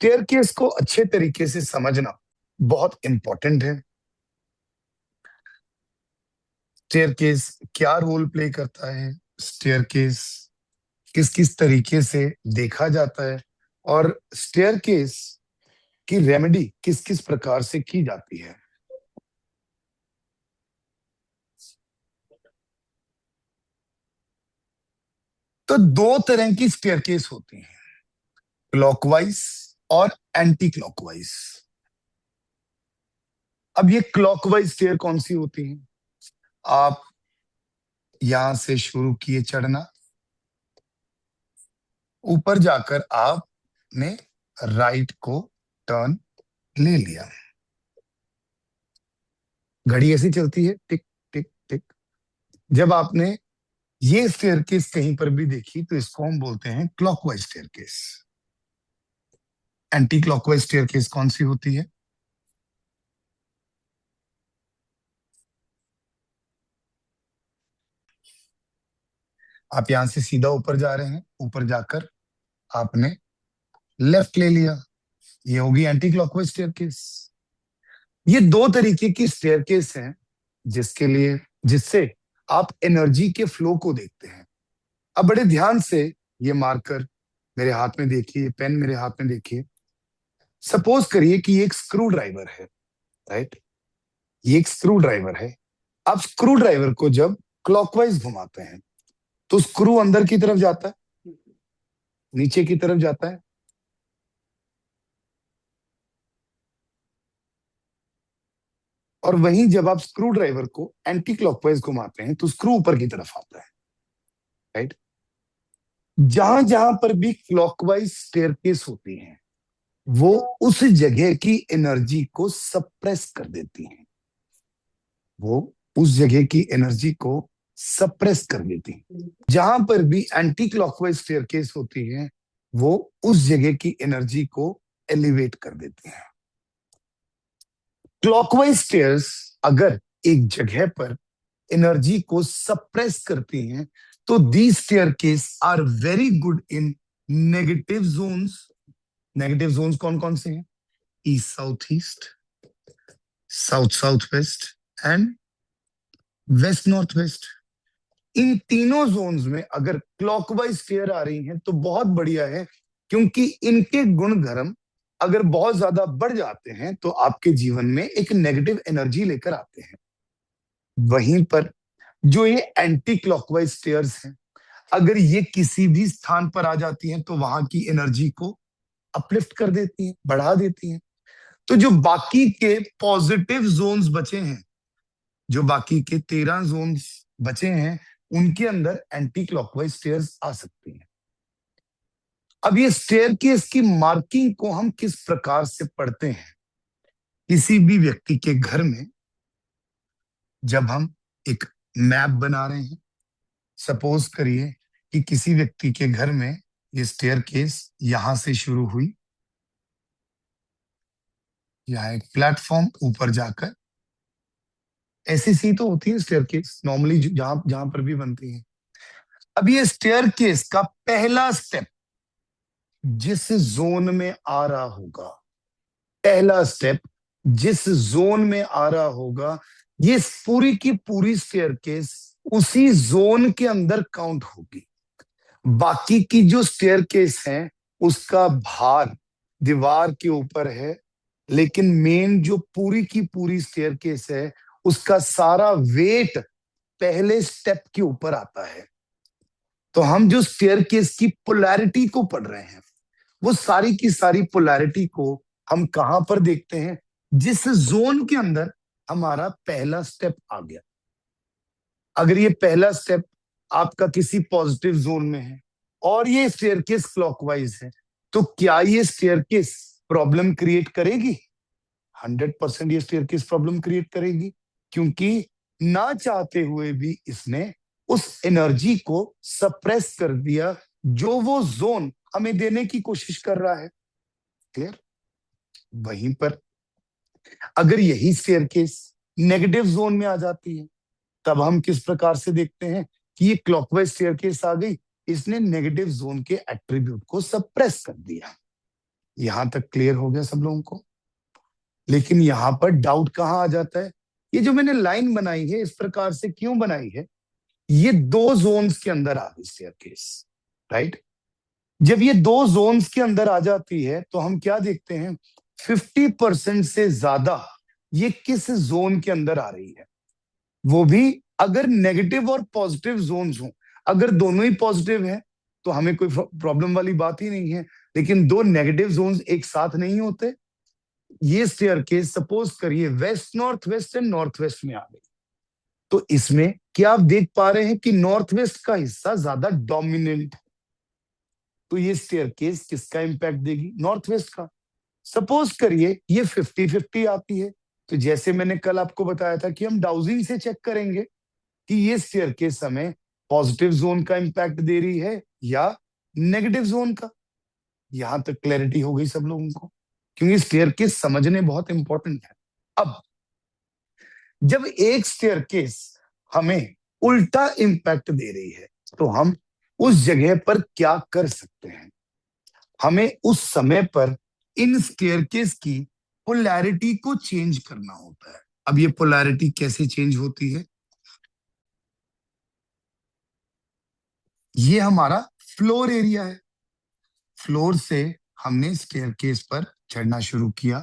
Staircase को अच्छे तरीके से समझना बहुत इंपॉर्टेंट है। स्टेयरकेस क्या रोल प्ले करता है, स्टेयरकेस किस किस तरीके से देखा जाता है, और स्टेयरकेस की रेमेडी किस किस प्रकार से की जाती है। तो दो तरह की स्टेयरकेस होती हैं, क्लॉकवाइज और एंटी क्लॉकवाइज। अब ये क्लॉकवाइज स्टेयर कौन सी होती है? आप यहां से शुरू किए चढ़ना, ऊपर जाकर आपने राइट को टर्न ले लिया, घड़ी ऐसी चलती है, टिक टिक टिक। जब आपने ये स्टेयरकेस कहीं पर भी देखी तो इसको हम बोलते हैं clockwise staircase. Anti clockwise staircase कौन सी होती है? आप यहां से सीधा ऊपर जा रहे हैं, ऊपर जाकर आपने लेफ्ट ले लिया, ये होगी एंटी क्लॉकवाइज स्टेयरकेस। ये दो तरीके की स्टेयरकेस हैं जिसके लिए जिससे आप एनर्जी के फ्लो को देखते हैं। अब बड़े ध्यान से ये मार्कर मेरे हाथ में देखिए, पेन मेरे हाथ में देखिए। सपोज करिए कि ये एक स्क्रू ड्राइवर है, राइट? ये एक स्क्रू ड्राइवर है। आप स्क्रू ड्राइवर को जब क्लॉकवाइज घुमाते हैं तो स्क्रू अंदर की तरफ जाता है, नीचे की तरफ जाता है, और वहीं जब आप स्क्रू ड्राइवर को एंटी क्लॉकवाइज घुमाते हैं तो स्क्रू ऊपर की तरफ आता है, राइट? जहां जहां पर भी क्लॉकवाइज स्टेयरकेस होती है वो उस जगह की एनर्जी को सप्रेस कर देती हैं, वो उस जगह की एनर्जी को सप्रेस कर देती हैं। जहां पर भी एंटी क्लॉकवाइज स्टेयरकेस होती है वो उस जगह की एनर्जी को एलिवेट कर देती हैं। क्लॉकवाइज स्टेयर्स अगर एक जगह पर एनर्जी को सप्रेस करती हैं तो these staircase are very good in negative zones. Negative zones कौन कौन से हैं? East south east, south south west and west north west. इन तीनों जोन्स में अगर क्लॉकवाइज स्टेयर आ रही हैं तो बहुत बढ़िया है, क्योंकि इनके गुण धर्म अगर बहुत ज्यादा बढ़ जाते हैं तो आपके जीवन में एक नेगेटिव एनर्जी लेकर आते हैं। वहीं पर जो ये एंटी क्लॉकवाइज स्टेयर्स हैं, अगर ये किसी भी स्थान पर आ जाती हैं तो वहां की एनर्जी को अपलिफ्ट कर देती हैं, बढ़ा देती हैं। तो जो बाकी के पॉजिटिव जोन्स बचे हैं, जो बाकी के 13 जोन्स बचे हैं, उनके अंदर एंटी क्लॉकवाइज स्टेयर्स आ सकती हैं। अब ये स्टेयरकेस की मार्किंग को हम किस प्रकार से पढ़ते हैं? किसी भी व्यक्ति के घर में जब हम एक मैप बना रहे हैं, सपोज करिए कि किसी व्यक्ति के घर में ये स्टेयरकेस यहां से शुरू हुई, यहाँ एक प्लेटफॉर्म, ऊपर जाकर ऐसी सी तो होती है स्टेयरकेस नॉर्मली जहां जहां पर भी बनती है। अब ये स्टेयरकेस का पहला स्टेप जिस जोन में आ रहा होगा, पहला स्टेप जिस जोन में आ रहा होगा, ये पूरी की पूरी स्टेयरकेस उसी जोन के अंदर काउंट होगी। बाकी की जो स्टेयरकेस है उसका भार दीवार के ऊपर है, लेकिन मेन जो पूरी की पूरी स्टेयरकेस है उसका सारा वेट पहले स्टेप के ऊपर आता है। तो हम जो स्टेयरकेस की पोलैरिटी को पढ़ रहे हैं वो सारी की सारी पोलैरिटी को हम कहां पर देखते हैं? जिस जोन के अंदर हमारा पहला स्टेप आ गया। अगर ये पहला स्टेप आपका किसी पॉजिटिव जोन में है और ये स्टेयरकेस क्लॉकवाइज है, तो क्या ये स्टेयरकेस प्रॉब्लम क्रिएट करेगी? 100% ये स्टेयरकेस प्रॉब्लम क्रिएट करेगी, क्योंकि ना चाहते हुए भी इसने उस एनर्जी को सप्रेस कर दिया जो वो जोन हमें देने की कोशिश कर रहा है। क्लियर? वहीं पर अगर यही स्टेयरकेस नेगेटिव जोन में आ जाती है, तब हम किस प्रकार से देखते हैं कि ये क्लॉकवाइज स्टेयरकेस आ गई, इसने नेगेटिव जोन के एट्रीब्यूट को सप्रेस कर दिया। यहां तक क्लियर हो गया सब लोगों को? लेकिन यहां पर डाउट कहां आ जाता है? ये जो मैंने लाइन बनाई है इस प्रकार से क्यों बनाई है? ये दो जोन्स के अंदर आ गई स्टेयरकेस, राइट? जब ये दो जोन्स के अंदर आ जाती है तो हम क्या देखते हैं, 50% से ज्यादा ये किस जोन के अंदर आ रही है, वो भी अगर नेगेटिव और पॉजिटिव जोन्स हो। अगर दोनों ही पॉजिटिव है तो हमें कोई प्रॉब्लम वाली बात ही नहीं है, लेकिन दो नेगेटिव जोन्स एक साथ नहीं होते। ये स्टेयरकेस सपोज करिए waste north waste and north west में आ गई, तो इसमें क्या आप देख पा रहे हैं कि नॉर्थ वेस्ट का हिस्सा ज्यादा डोमिनेंट है, तो ये स्टेयरकेस किसका इंपैक्ट देगी? नॉर्थ वेस्ट का। सपोज करिए ये 50-50 आती है, तो जैसे मैंने कल आपको बताया था कि हम डाउजिंग से चेक करेंगे कि ये स्टेयरकेस हमें पॉजिटिव जोन का इंपैक्ट दे रही है या नेगेटिव जोन का। यहां तक क्लैरिटी हो गई सब लोगों को? क्योंकि स्टेयरकेस समझने बहुत इंपॉर्टेंट है। अब जब एक स्टेयरकेस हमें उल्टा इंपैक्ट दे रही है तो हम उस जगह पर क्या कर सकते हैं? हमें उस समय पर इन स्टेयरकेस की पोलैरिटी को चेंज करना होता है। अब ये पोलैरिटी कैसे चेंज होती है? ये हमारा फ्लोर एरिया है। फ्लोर से हमने स्टेयरकेस पर चढ़ना शुरू किया,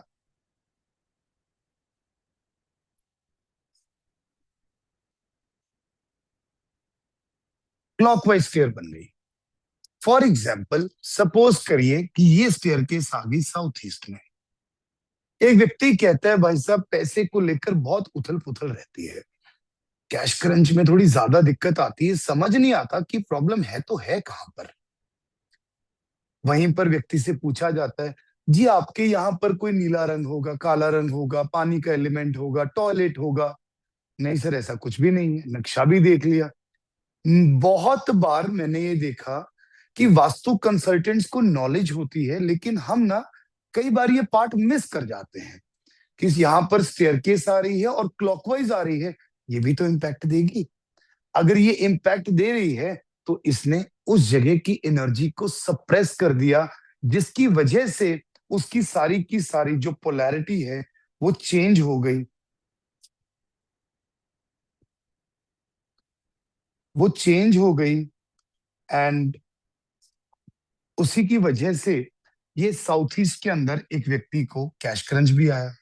क्लॉकवाइज स्टेयर बन गई। फॉर एग्जाम्पल सपोज करिए कि ये स्टेयरकेस आ गई साउथ ईस्ट में। एक व्यक्ति कहता है भाई साहब पैसे को लेकर बहुत उथल पुथल रहती है, कैश क्रंच में थोड़ी ज्यादा दिक्कत आती है, समझ नहीं आता कि प्रॉब्लम है तो है कहां पर। वहीं पर व्यक्ति से पूछा जाता है, जी आपके यहाँ पर कोई नीला रंग होगा, काला रंग होगा, पानी का एलिमेंट होगा, टॉयलेट होगा? नहीं सर ऐसा कुछ भी नहीं है, नक्शा भी देख लिया। बहुत बार मैंने ये देखा कि वास्तु कंसल्टेंट्स को नॉलेज होती है, लेकिन हम ना कई बार ये पार्ट मिस कर जाते हैं कि यहाँ पर स्टेयरकेस आ रही है और क्लॉकवाइज आ रही है, ये भी तो इम्पैक्ट देगी। अगर ये इम्पैक्ट दे रही है तो इसने उस जगह की एनर्जी को सप्रेस कर दिया, जिसकी वजह से उसकी सारी की सारी जो पोलैरिटी है वो चेंज हो गई। वो चेंज हो गई एंड उसी की वजह से ये साउथ ईस्ट के अंदर एक व्यक्ति को कैश क्रंच भी आया।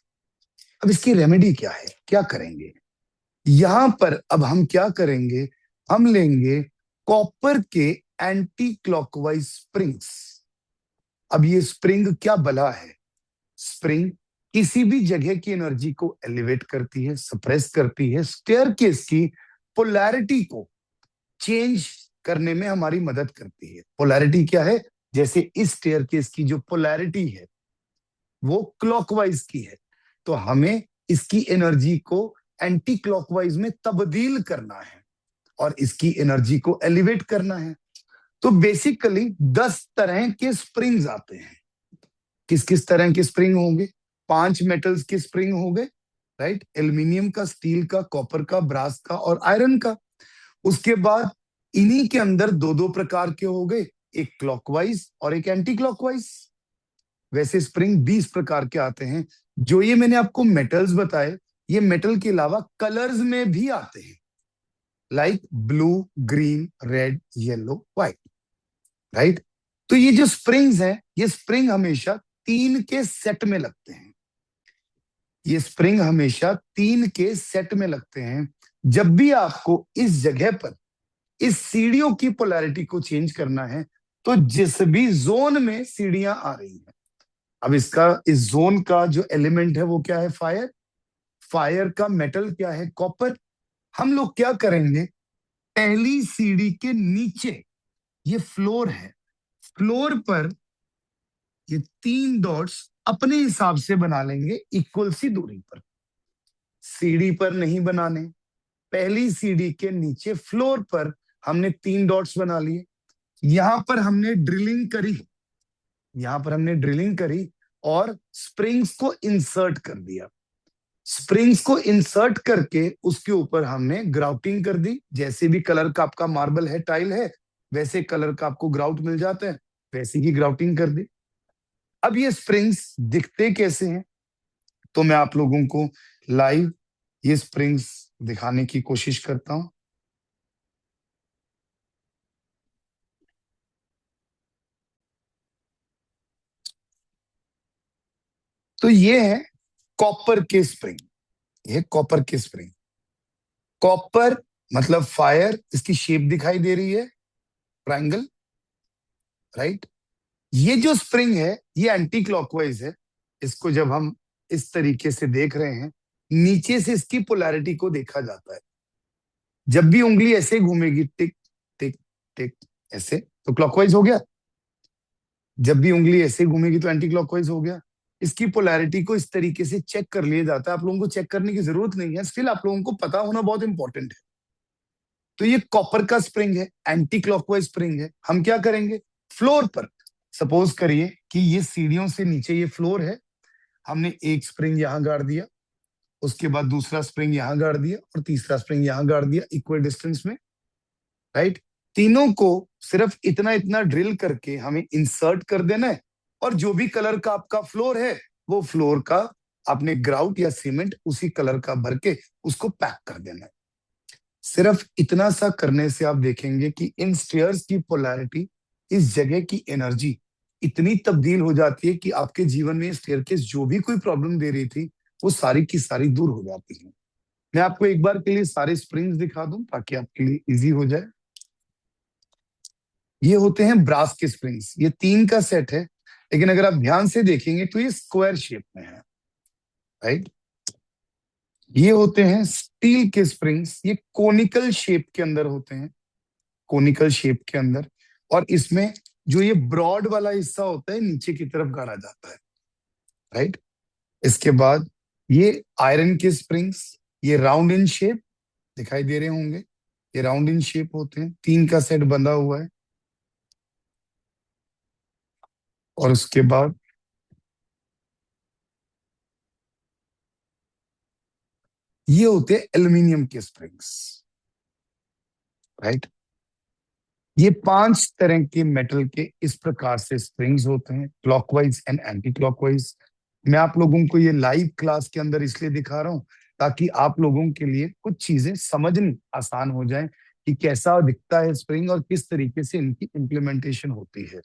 अब इसकी रेमेडी क्या है, क्या करेंगे? यहां पर अब हम क्या करेंगे, हम लेंगे कॉपर के एंटी क्लॉकवाइज स्प्रिंग्स। अब ये स्प्रिंग क्या बला है? स्प्रिंग किसी भी जगह की एनर्जी को एलिवेट करती है, सप्रेस करती है, स्टेयरकेस की पोलैरिटी को चेंज करने में हमारी मदद करती है। पोलैरिटी क्या है? जैसे इस स्टेयरकेस की जो पोलैरिटी है वो क्लॉकवाइज की है, तो हमें इसकी एनर्जी को एंटी क्लॉकवाइज में तब्दील करना है और इसकी एनर्जी को एलिवेट करना है। तो बेसिकली 10 तरह के स्प्रिंग्स आते हैं। किस किस तरह के स्प्रिंग होंगे? 5 मेटल्स के स्प्रिंग हो गए, राइट? एल्यूमिनियम का, स्टील का, कॉपर का, ब्रास का और आयरन का। उसके बाद इन्हीं के अंदर दो दो प्रकार के हो गए, एक क्लॉकवाइज और एक एंटी क्लॉकवाइज। वैसे स्प्रिंग 20 प्रकार के आते हैं। जो ये मैंने आपको मेटल्स बताए, ये मेटल के अलावा कलर्स में भी आते हैं, like blue, green, red, yellow, white, right? तो ये जो स्प्रिंग्स हैं, ये स्प्रिंग हमेशा 3 के सेट में लगते हैं। ये स्प्रिंग हमेशा 3 के सेट में लगते हैं। जब भी आपको इस जगह पर इस सीढ़ियों की पोलैरिटी को चेंज करना है, तो जिस भी जोन में सीढ़ियां आ रही हैं, अब इसका इस जोन का जो एलिमेंट है वो क्या है? फायर। फायर का मेटल क्या है? कॉपर। हम लोग क्या करेंगे, पहली सीढ़ी के नीचे ये फ्लोर है, फ्लोर पर ये 3 डॉट्स अपने हिसाब से बना लेंगे इक्वल सी दूरी पर। सीढ़ी पर नहीं बनाने, पहली सीढ़ी के नीचे फ्लोर पर हमने 3 डॉट्स बना लिए। यहां पर हमने ड्रिलिंग करी, यहां पर हमने ड्रिलिंग करी और स्प्रिंग्स को इंसर्ट कर दिया। स्प्रिंग्स को इंसर्ट करके उसके ऊपर हमने ग्राउटिंग कर दी। जैसे भी कलर का आपका मार्बल है, टाइल है, वैसे कलर का आपको ग्राउट मिल जाता है, वैसे ही ग्राउटिंग कर दी। अब ये स्प्रिंग्स दिखते कैसे हैं, तो मैं आप लोगों को लाइव ये स्प्रिंग्स दिखाने की कोशिश करता हूं। तो ये है कॉपर के स्प्रिंग, ये कॉपर के स्प्रिंग। कॉपर मतलब फायर, इसकी शेप दिखाई दे रही है ट्रायंगल, राइट। ये जो स्प्रिंग है ये एंटी क्लॉकवाइज है। इसको जब हम इस तरीके से देख रहे हैं, नीचे से इसकी पोलैरिटी को देखा जाता है। जब भी उंगली ऐसे घूमेगी टिक टिक टिक ऐसे, तो क्लॉकवाइज हो गया। जब भी उंगली ऐसे घूमेगी तो एंटी क्लॉकवाइज हो गया। इसकी पोलैरिटी को इस तरीके से चेक कर लिया जाता है। आप लोगों को चेक करने की जरूरत नहीं है, स्टिल आप लोगों को पता होना बहुत इंपॉर्टेंट है। तो ये कॉपर का स्प्रिंग है, एंटी क्लॉकवाइज स्प्रिंग है। हम क्या करेंगे, फ्लोर पर सपोज करिए कि ये सीढ़ियों से नीचे ये फ्लोर है, हमने एक स्प्रिंग यहां गाड़ दिया, उसके बाद दूसरा स्प्रिंग यहां गाड़ दिया और तीसरा स्प्रिंग यहां गाड़ दिया इक्वल डिस्टेंस में, राइट। तीनों को सिर्फ इतना इतना ड्रिल करके हमें इंसर्ट कर देना है, और जो भी कलर का आपका फ्लोर है वो फ्लोर का आपने ग्राउट या सीमेंट उसी कलर का भर के उसको पैक कर देना है। सिर्फ इतना सा करने से आप देखेंगे कि इन स्टेयर्स की पोलैरिटी, इस जगह की एनर्जी इतनी तब्दील हो जाती है कि आपके जीवन में स्टेयरकेस जो भी कोई प्रॉब्लम दे रही थी वो सारी की सारी दूर हो जाती है। मैं आपको एक बार के लिए सारे स्प्रिंग्स दिखा दूं ताकि आपके लिए इजी हो जाए। ये होते हैं ब्रास के स्प्रिंग्स, ये 3 का सेट है, लेकिन अगर आप ध्यान से देखेंगे तो ये स्क्वायर शेप में है, राइट। ये होते हैं स्टील के स्प्रिंग्स, ये कोनिकल शेप के अंदर होते हैं, कोनिकल शेप के अंदर। और इसमें जो ये ब्रॉड वाला हिस्सा होता है नीचे की तरफ गाड़ा जाता है, राइट। इसके बाद ये आयरन के स्प्रिंग्स, ये राउंड इन शेप दिखाई दे रहे होंगे, ये राउंड इन शेप होते हैं, 3 का सेट बंधा हुआ है। और उसके बाद ये होते हैं एल्यूमिनियम के स्प्रिंग्स, राइट। ये 5 तरह के मेटल के इस प्रकार से स्प्रिंग्स होते हैं, क्लॉकवाइज एंड एंटी क्लॉकवाइज। मैं आप लोगों को ये लाइव क्लास के अंदर इसलिए दिखा रहा हूं ताकि आप लोगों के लिए कुछ चीजें समझनी आसान हो जाए कि कैसा दिखता है स्प्रिंग और किस तरीके से इनकी इम्प्लीमेंटेशन होती है।